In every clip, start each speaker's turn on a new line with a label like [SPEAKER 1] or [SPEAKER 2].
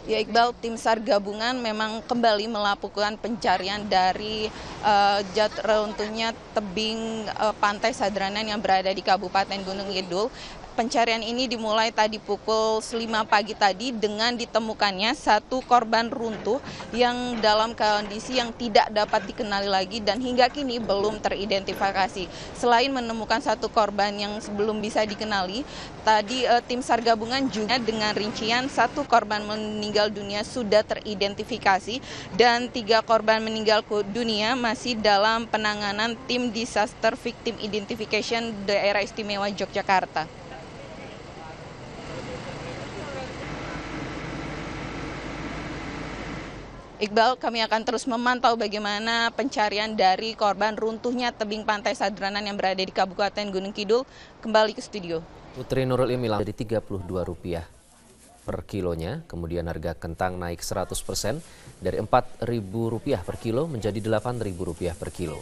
[SPEAKER 1] Ya Iqbal, tim SAR gabungan memang kembali melakukan pencarian dari runtuhnya tebing pantai Sadranan yang berada di Kabupaten Gunung Kidul. Pencarian ini dimulai tadi pukul 5 pagi tadi dengan ditemukannya satu korban runtuh yang dalam kondisi yang tidak dapat dikenali lagi dan hingga kini belum teridentifikasi. Selain menemukan satu korban yang belum bisa dikenali, tadi tim SAR gabungan juga dengan rincian satu korban meninggal dunia sudah teridentifikasi dan 3 korban meninggal dunia masih dalam penanganan tim Disaster Victim Identification Daerah Istimewa Yogyakarta. Iqbal, kami akan terus memantau bagaimana pencarian dari korban runtuhnya tebing pantai Sadranan yang berada di Kabupaten Gunung Kidul. Kembali ke studio.
[SPEAKER 2] Putri Nurul Imilang jadi Rp32 per kilonya, kemudian harga kentang naik 100% dari Rp4.000 per kilo menjadi Rp8.000 per kilo.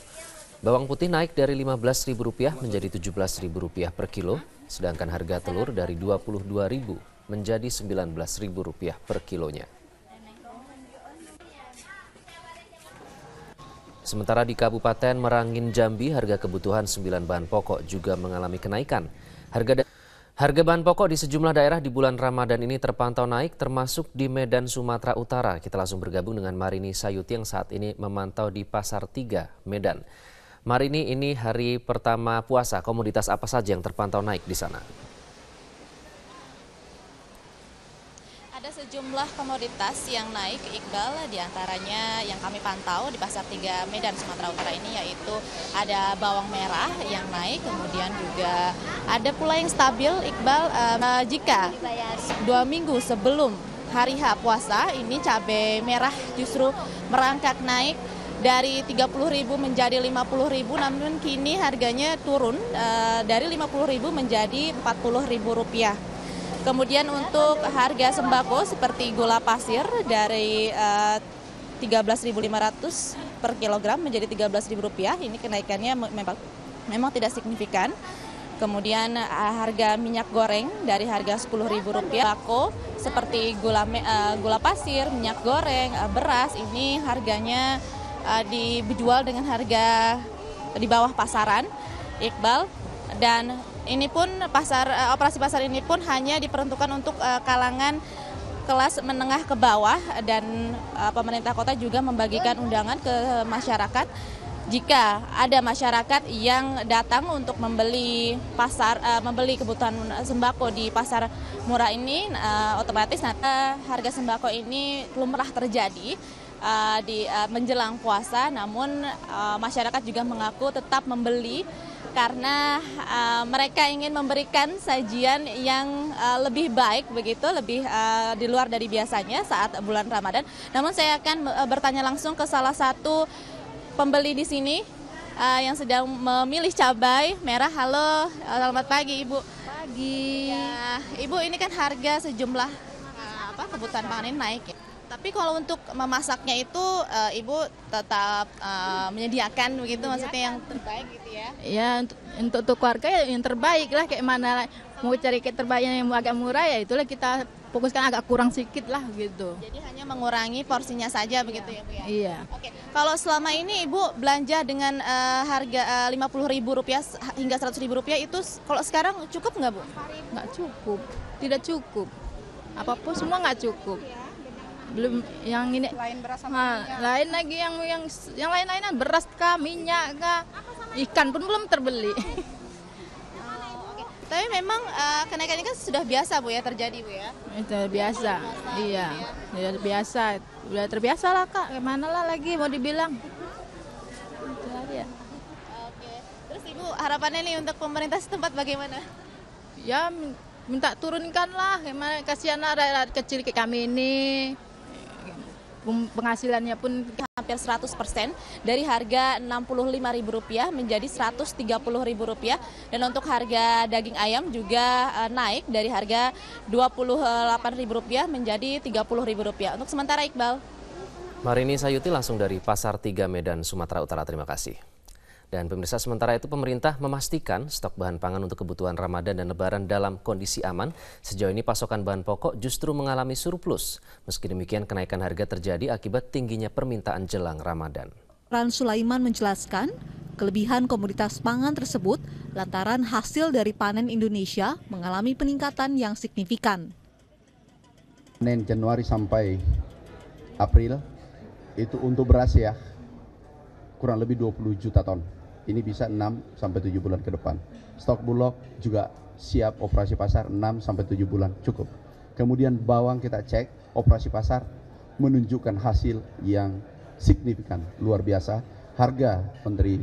[SPEAKER 2] Bawang putih naik dari Rp15.000 menjadi Rp17.000 per kilo, sedangkan harga telur dari Rp22.000 menjadi Rp19.000 per kilonya. Sementara di Kabupaten Merangin Jambi, harga kebutuhan 9 bahan pokok juga mengalami kenaikan. Harga bahan pokok di sejumlah daerah di bulan Ramadan ini terpantau naik, termasuk di Medan, Sumatera Utara. Kita langsung bergabung dengan Marini Sayuti yang saat ini memantau di Pasar 3, Medan. Marini, ini hari pertama puasa, komoditas apa saja yang terpantau naik di sana?
[SPEAKER 3] Ada sejumlah komoditas yang naik, Iqbal, diantaranya yang kami pantau di Pasar 3 Medan, Sumatera Utara ini, yaitu ada bawang merah yang naik, kemudian juga ada pula yang stabil, Iqbal. Jika 2 minggu sebelum hari H puasa, ini cabai merah justru merangkak naik dari Rp30.000 menjadi Rp50.000, namun kini harganya turun dari Rp50.000 menjadi Rp40.000. Kemudian untuk harga sembako seperti gula pasir dari Rp13.500 per kilogram menjadi Rp13.000. Ini kenaikannya memang tidak signifikan. Kemudian harga minyak goreng dari harga Rp10.000. Sembako seperti gula pasir, minyak goreng, beras ini harganya dijual dengan harga di bawah pasaran, Iqbal. Dan ini pun operasi pasar ini pun hanya diperuntukkan untuk kalangan kelas menengah ke bawah, dan pemerintah kota juga membagikan undangan ke masyarakat. Jika ada masyarakat yang datang untuk membeli kebutuhan sembako di pasar murah ini, otomatis harga sembako ini lumrah terjadi di menjelang puasa. Namun masyarakat juga mengaku tetap membeli karena mereka ingin memberikan sajian yang lebih baik, begitu, lebih di luar dari biasanya saat bulan Ramadan. Namun saya akan bertanya langsung ke salah satu pembeli di sini yang sedang memilih cabai merah. Halo, selamat pagi Ibu.
[SPEAKER 4] Pagi.
[SPEAKER 3] Ya, Ibu, ini kan harga sejumlah kebutuhan pangan ini naik ya. Tapi kalau untuk memasaknya itu Ibu tetap menyediakan begitu, maksudnya yang terbaik gitu ya?
[SPEAKER 4] Ya, untuk keluarga ya yang terbaik lah, kayak mana mau cari terbaik yang agak murah ya itulah kita fokuskan, agak kurang sedikit lah gitu.
[SPEAKER 3] Jadi hanya mengurangi porsinya saja begitu ya Bu ya?
[SPEAKER 4] Iya.
[SPEAKER 3] Oke. Kalau selama ini Ibu belanja dengan harga Rp50.000 hingga Rp100.000 itu kalau sekarang cukup nggak Bu?
[SPEAKER 4] Nggak cukup, tidak cukup. Apapun semua nggak cukup. Belum yang ini
[SPEAKER 3] Lain beras sama minyak.
[SPEAKER 4] lain lagi yang lain-lainan, beras kah, minyak kah, ikan pun belum terbeli.
[SPEAKER 3] Tapi memang kenaikan ini kan sudah biasa Bu ya terjadi Bu ya?
[SPEAKER 4] Itu biasa, iya, ya biasa, udah terbiasa lah Kak, gimana lah lagi mau dibilang. Itu aja.
[SPEAKER 3] Oke. Terus Ibu harapannya nih untuk pemerintah setempat bagaimana?
[SPEAKER 4] Ya minta turunkan lah, gimana, kasihan rakyat kecil kayak kami ini, penghasilannya pun
[SPEAKER 3] Hampir 100% dari harga Rp65.000 menjadi Rp130.000, dan untuk harga daging ayam juga naik dari harga Rp28.000 menjadi Rp30.000. Untuk sementara Iqbal.
[SPEAKER 2] Marini Sayuti langsung dari Pasar 3 Medan, Sumatera Utara. Terima kasih. Dan pemirsa, sementara itu pemerintah memastikan stok bahan pangan untuk kebutuhan Ramadan dan Lebaran dalam kondisi aman. Sejauh ini pasokan bahan pokok justru mengalami surplus. Meski demikian, kenaikan harga terjadi akibat tingginya permintaan jelang Ramadan.
[SPEAKER 5] Ran Sulaiman menjelaskan, kelebihan komoditas pangan tersebut lantaran hasil dari panen Indonesia mengalami peningkatan yang signifikan.
[SPEAKER 6] Panen Januari sampai April itu untuk beras ya kurang lebih 20 juta ton. Ini bisa 6-7 bulan ke depan. Stok bulog juga siap operasi pasar 6-7 bulan cukup. Kemudian bawang kita cek operasi pasar menunjukkan hasil yang signifikan, luar biasa. Harga Menteri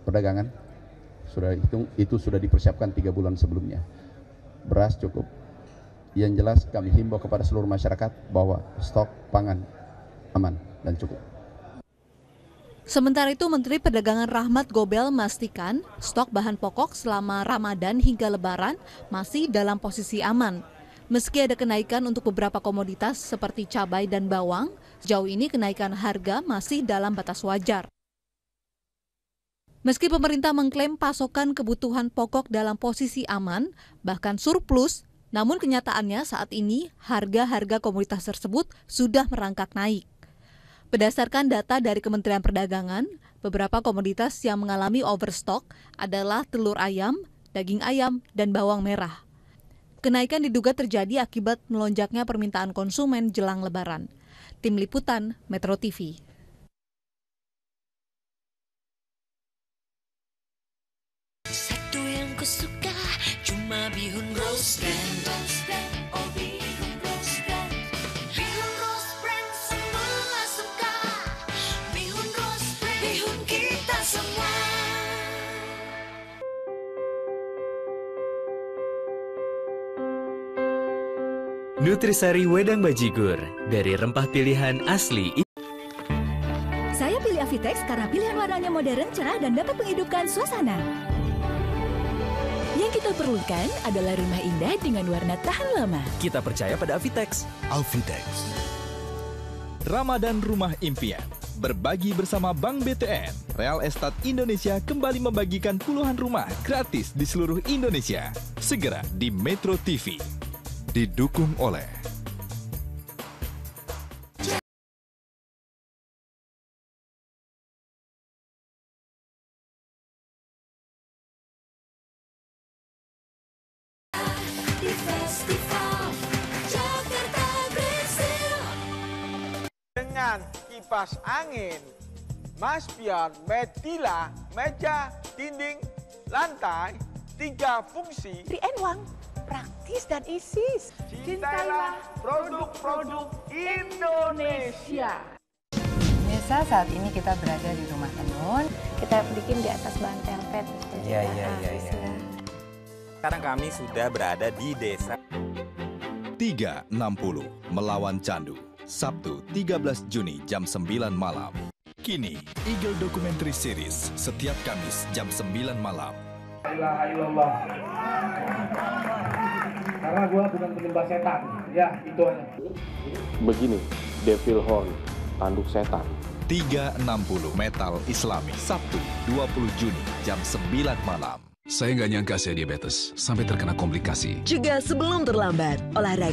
[SPEAKER 6] Perdagangan sudah itu sudah dipersiapkan 3 bulan sebelumnya. Beras cukup. Yang jelas kami himbau kepada seluruh masyarakat bahwa stok pangan aman dan cukup.
[SPEAKER 5] Sementara itu, Menteri Perdagangan Rahmat Gobel memastikan stok bahan pokok selama Ramadan hingga Lebaran masih dalam posisi aman. Meski ada kenaikan untuk beberapa komoditas seperti cabai dan bawang, sejauh ini kenaikan harga masih dalam batas wajar. Meski pemerintah mengklaim pasokan kebutuhan pokok dalam posisi aman, bahkan surplus, namun kenyataannya saat ini harga-harga komoditas tersebut sudah merangkak naik. Berdasarkan data dari Kementerian Perdagangan, beberapa komoditas yang mengalami overstock adalah telur ayam, daging ayam, dan bawang merah. Kenaikan diduga terjadi akibat melonjaknya permintaan konsumen jelang Lebaran. Tim Liputan, Metro TV.
[SPEAKER 7] Satu yang kusuka cuma bihun roast brand. Oh bihun roast brand. Bihun roast brand semua suka. Bihun roast brand. Bihun kita semua.
[SPEAKER 8] Nutrisari Wedang Bajigur dari rempah pilihan asli.
[SPEAKER 9] Saya pilih Avitex karena pilihan warnanya modern, cerah, dan dapat menghidupkan suasana. Yang kita perlukan adalah rumah indah dengan warna tahan lama.
[SPEAKER 8] Kita percaya pada Avitex.
[SPEAKER 10] Avitex. Ramadan Rumah Impian. Berbagi bersama Bank BTN. Real Estate Indonesia kembali membagikan puluhan rumah gratis di seluruh Indonesia. Segera di Metro TV. Didukung oleh
[SPEAKER 7] Di Festival Jakarta Brazil.
[SPEAKER 11] Dengan kipas angin, maspion, metila, meja, dinding, lantai, 3 fungsi.
[SPEAKER 12] 3-in-1, praktis dan easy.
[SPEAKER 11] Cintailah produk-produk Indonesia.
[SPEAKER 13] Pemirsa, saat ini kita berada di rumah tenun.
[SPEAKER 14] Kita bikin di atas bahan velvet.
[SPEAKER 15] Iya. Sekarang kami sudah berada di desa
[SPEAKER 10] 360 Melawan Candu. Sabtu 13 Juni jam 9 malam. Kini Eagle Documentary Series setiap Kamis jam 9 malam.
[SPEAKER 16] La ilaha illallah. Karena gue bukan penyembah setan, ya itu aja.
[SPEAKER 17] Begini, Devil Horn, tanduk setan.
[SPEAKER 10] 360 Metal Islami, Sabtu 20 Juni jam 9 malam.
[SPEAKER 18] Saya nggak nyangka saya diabetes, sampai terkena komplikasi.
[SPEAKER 9] Juga sebelum terlambat, olahraga.